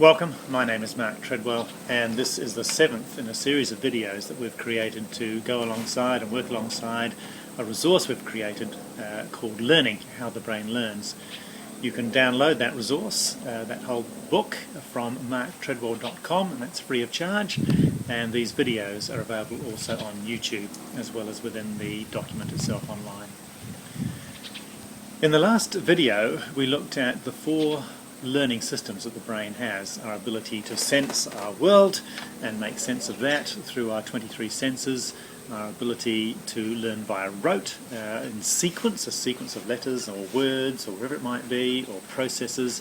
Welcome, my name is Mark Treadwell, and this is the seventh in a series of videos that we've created to go alongside and work alongside a resource we've created called Learning, How the Brain Learns. You can download that resource, that whole book, from marktreadwell.com, and that's free of charge, and these videos are available also on YouTube as well as within the document itself online. In the last video we looked at the four learning systems that the brain has: our ability to sense our world and make sense of that through our 23 senses, our ability to learn via rote, in sequence, a sequence of letters or words or whatever it might be, or processes,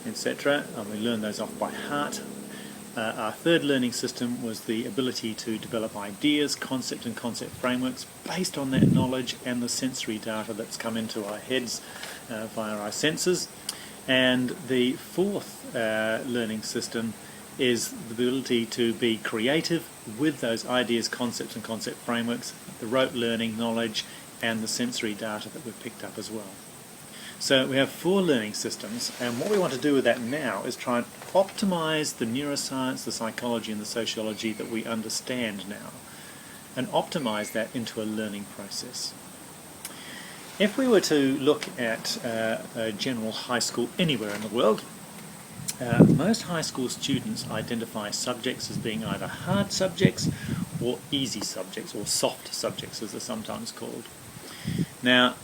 etc., and we learn those off by heart. Our third learning system was the ability to develop ideas, concept frameworks based on that knowledge and the sensory data that's come into our heads via our senses. And the fourth learning system is the ability to be creative with those ideas, concepts and concept frameworks, the rote learning, knowledge, and the sensory data that we've picked up as well. So we have four learning systems, and what we want to do with that now is try and optimize the neuroscience, the psychology and the sociology that we understand now, and optimize that into a learning process. If we were to look at a general high school anywhere in the world, most high school students identify subjects as being either hard subjects or easy subjects, or soft subjects as they're sometimes called. Now,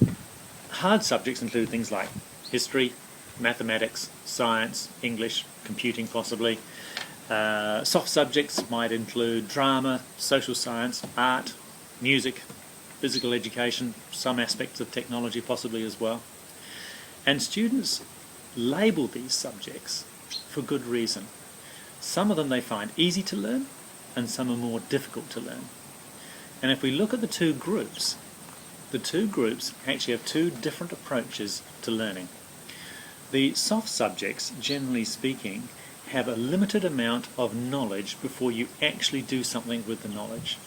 hard subjects include things like history, mathematics, science, English, computing possibly. Soft subjects might include drama, social science, art, music, physical education, some aspects of technology possibly as well. And students label these subjects for good reason. Some of them they find easy to learn, and some are more difficult to learn. And if we look at the two groups actually have two different approaches to learning. The soft subjects, generally speaking, have a limited amount of knowledge before you actually do something with the knowledge.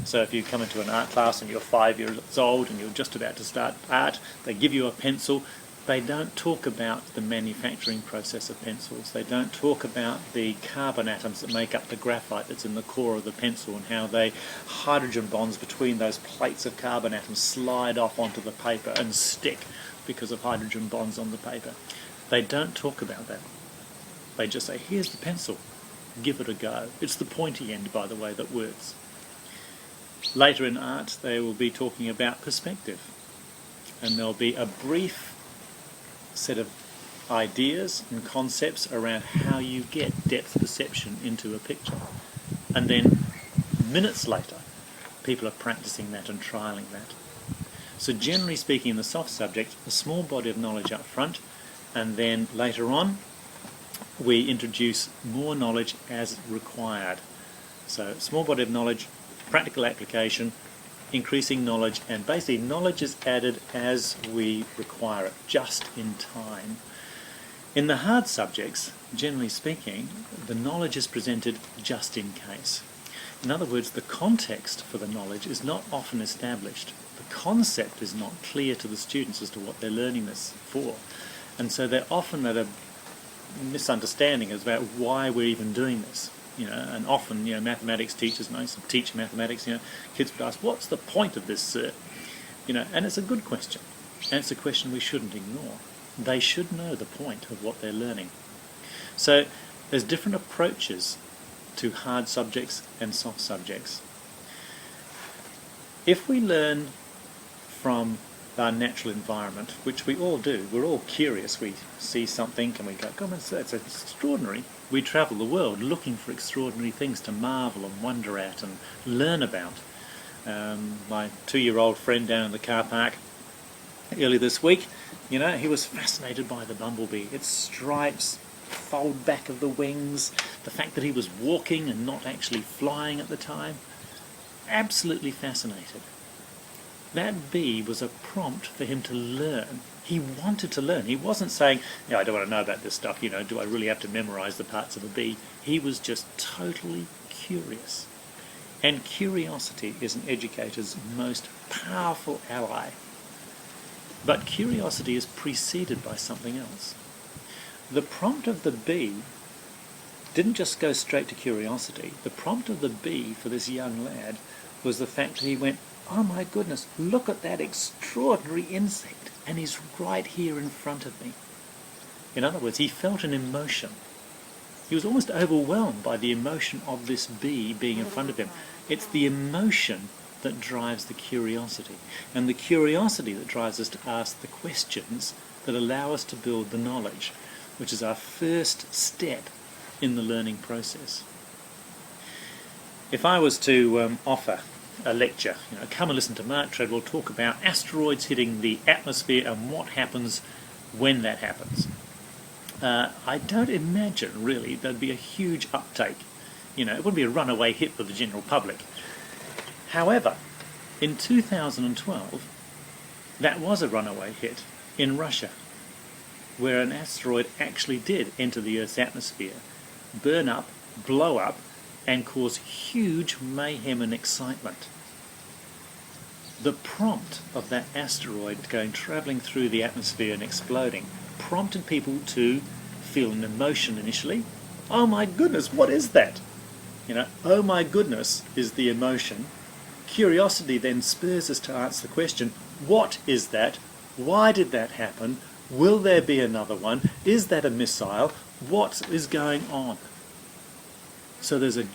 So if you come into an art class and you're 5 years old and you're just about to start art, they give you a pencil. They don't talk about the manufacturing process of pencils. They don't talk about the carbon atoms that make up the graphite that's in the core of the pencil, and how they hydrogen bonds between those plates of carbon atoms slide off onto the paper and stick because of hydrogen bonds on the paper. They don't talk about that. They just say, here's the pencil, give it a go. It's the pointy end, by the way, that works. Later in art they will be talking about perspective, and there'll be a brief set of ideas and concepts around how you get depth perception into a picture, and then minutes later people are practicing that and trialling that. So generally speaking, in the soft subject, a small body of knowledge up front, and then later on we introduce more knowledge as required. So small body of knowledge, practical application, increasing knowledge, and basically knowledge is added as we require it, just in time. In the hard subjects, generally speaking, the knowledge is presented just in case. In other words, the context for the knowledge is not often established. The concept is not clear to the students as to what they're learning this for, and so they're often at a misunderstanding about why we're even doing this. And often, mathematics teachers, most teach mathematics, kids would ask, what's the point of this, sir? And it's a good question, and it's a question we shouldn't ignore. They should know the point of what they're learning. So there's different approaches to hard subjects and soft subjects. If we learn from our natural environment, which we all do, we're all curious, we see something and we go, God, that's extraordinary. We travel the world looking for extraordinary things to marvel and wonder at and learn about. My 2-year-old friend down in the car park earlier this week, he was fascinated by the bumblebee. Its stripes, fold back of the wings, the fact that he was walking and not actually flying at the time. Absolutely fascinated. That bee was a prompt for him to learn. He wanted to learn. He wasn't saying, I don't want to know about this stuff, do I really have to memorize the parts of a bee? He was just totally curious. And curiosity is an educator's most powerful ally. But curiosity is preceded by something else. The prompt of the bee didn't just go straight to curiosity. The prompt of the bee for this young lad was the fact that he went, oh my goodness, look at that extraordinary insect, and he's right here in front of me. In other words, he felt an emotion. He was almost overwhelmed by the emotion of this bee being in front of him. It's the emotion that drives the curiosity, and the curiosity that drives us to ask the questions that allow us to build the knowledge, which is our first step in the learning process. If I was to offer a lecture, come and listen to Mark Treadwell talk about asteroids hitting the atmosphere and what happens when that happens, I don't imagine really there'd be a huge uptake. It wouldn't be a runaway hit with the general public. However, in 2012, that was a runaway hit in Russia, where an asteroid actually did enter the Earth's atmosphere, burn up, blow up, and cause huge mayhem and excitement. The prompt of that asteroid travelling through the atmosphere and exploding prompted people to feel an emotion initially. Oh my goodness, what is that? Oh my goodness is the emotion. Curiosity then spurs us to answer the question, what is that? Why did that happen? Will there be another one? Is that a missile? What is going on? So there's a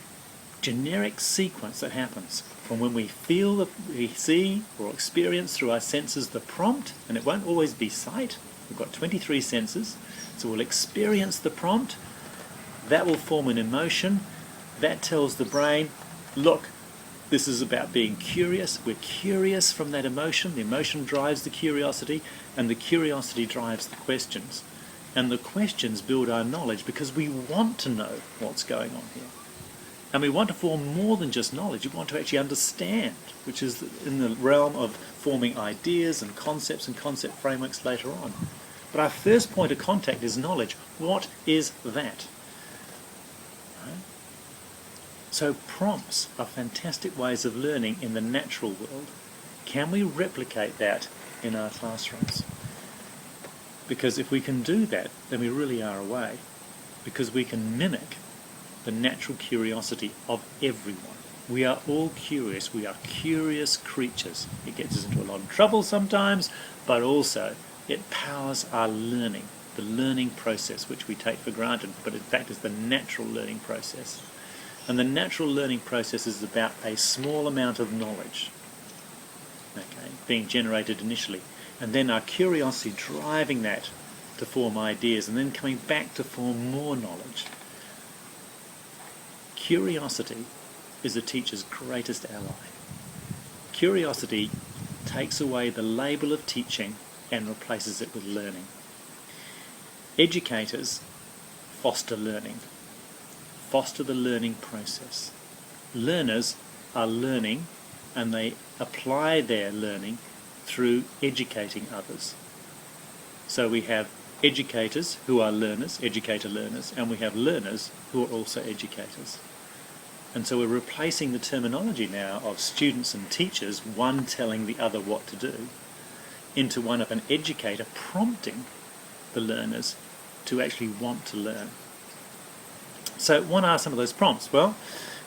generic sequence that happens from when we feel, we see or experience through our senses the prompt, and it won't always be sight. We've got 23 senses, so we'll experience the prompt. That will form an emotion. That tells the brain, look, this is about being curious. We're curious from that emotion. The emotion drives the curiosity, and the curiosity drives the questions. And the questions build our knowledge because we want to know what's going on here. And we want to form more than just knowledge. We want to actually understand, which is in the realm of forming ideas and concept frameworks later on. But our first point of contact is knowledge. What is that? Right? So prompts are fantastic ways of learning in the natural world. Can we replicate that in our classrooms? Because if we can do that, then we really are away. Because we can mimic the natural curiosity of everyone. We are all curious. We are curious creatures. It gets us into a lot of trouble sometimes, but also it powers our learning, the learning process, which we take for granted, but in fact is the natural learning process. And the natural learning process is about a small amount of knowledge, being generated initially, and then our curiosity driving that to form ideas, and then coming back to form more knowledge. Curiosity is a teacher's greatest ally. Curiosity takes away the label of teaching and replaces it with learning. Educators foster learning, foster the learning process. Learners are learning, and they apply their learning through educating others. So we have educators who are learners, educator learners, and we have learners who are also educators. And so we're replacing the terminology now of students and teachers, one telling the other what to do, into one of an educator prompting the learners to actually want to learn. So what are some of those prompts? Well,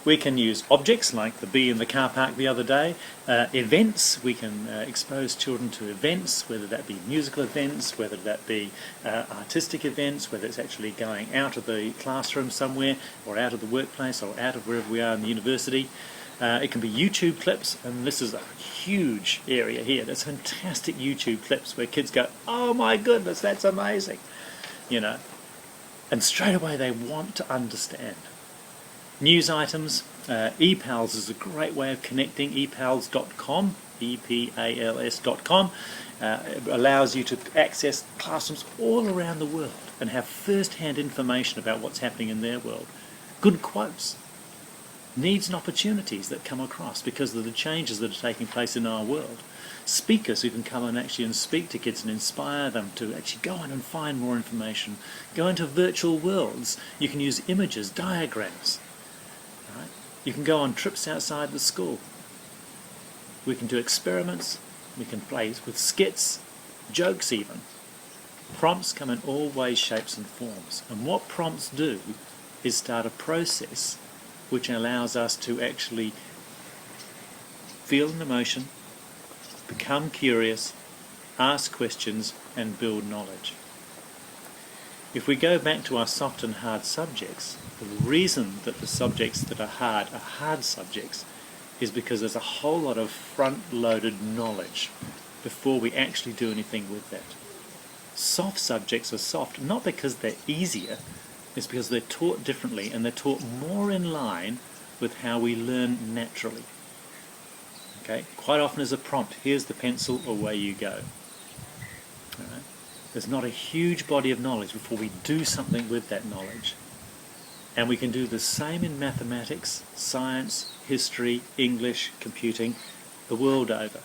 we can use objects like the bee in the car park the other day, events. We can expose children to events, whether that be musical events, whether that be artistic events, whether it's actually going out of the classroom somewhere, or out of the workplace, or out of wherever we are in the university. It can be YouTube clips, and this is a huge area here. There's fantastic YouTube clips where kids go, oh my goodness, that's amazing, and straight away they want to understand. News items, ePals is a great way of connecting, epals.com, EPALS.com, allows you to access classrooms all around the world and have first-hand information about what's happening in their world. Good quotes, needs and opportunities that come across because of the changes that are taking place in our world. Speakers who can come and speak to kids and inspire them to actually go on and find more information. Go into virtual worlds. You can use images, diagrams. Right? You can go on trips outside the school. We can do experiments. We can play with skits, jokes even. Prompts come in all ways, shapes and forms. And what prompts do is start a process which allows us to actually feel an emotion, become curious, ask questions, and build knowledge. If we go back to our soft and hard subjects, the reason that the subjects that are hard subjects is because there's a whole lot of front-loaded knowledge before we actually do anything with that. Soft subjects are soft, not because they're easier, it's because they're taught differently and they're taught more in line with how we learn naturally. Okay? Quite often as a prompt, here's the pencil, away you go. All right? There's not a huge body of knowledge before we do something with that knowledge. And we can do the same in mathematics, science, history, English, computing, the world over.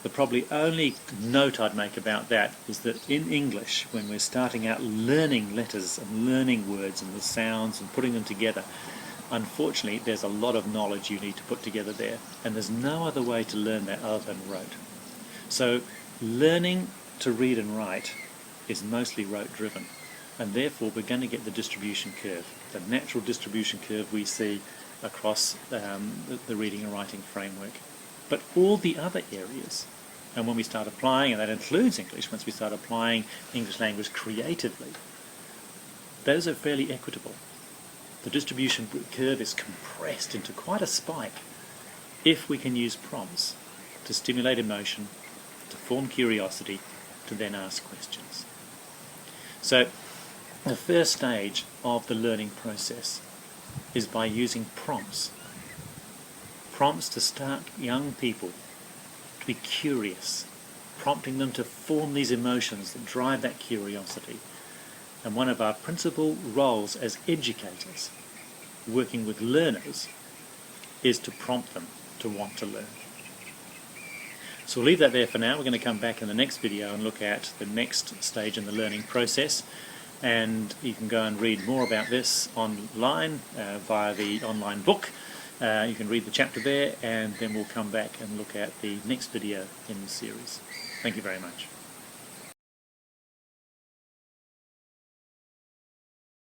The probably only note I'd make about that is that in English, when we're starting out learning letters and learning words and the sounds and putting them together, unfortunately there's a lot of knowledge you need to put together there, and there's no other way to learn that other than rote. So learning to read and write is mostly rote driven, and therefore we're going to get the distribution curve, the natural distribution curve we see across the reading and writing framework. But all the other areas, and when we start applying, and that includes English, once we start applying English language creatively, those are fairly equitable. The distribution curve is compressed into quite a spike if we can use prompts to stimulate emotion, to form curiosity, to then ask questions. So the first stage of the learning process is by using prompts. Prompts to start young people to be curious, prompting them to form these emotions that drive that curiosity. And one of our principal roles as educators, working with learners, is to prompt them to want to learn. So we'll leave that there for now. We're going to come back in the next video and look at the next stage in the learning process. And you can go and read more about this online via the online book. You can read the chapter there, and then we'll come back and look at the next video in the series. Thank you very much.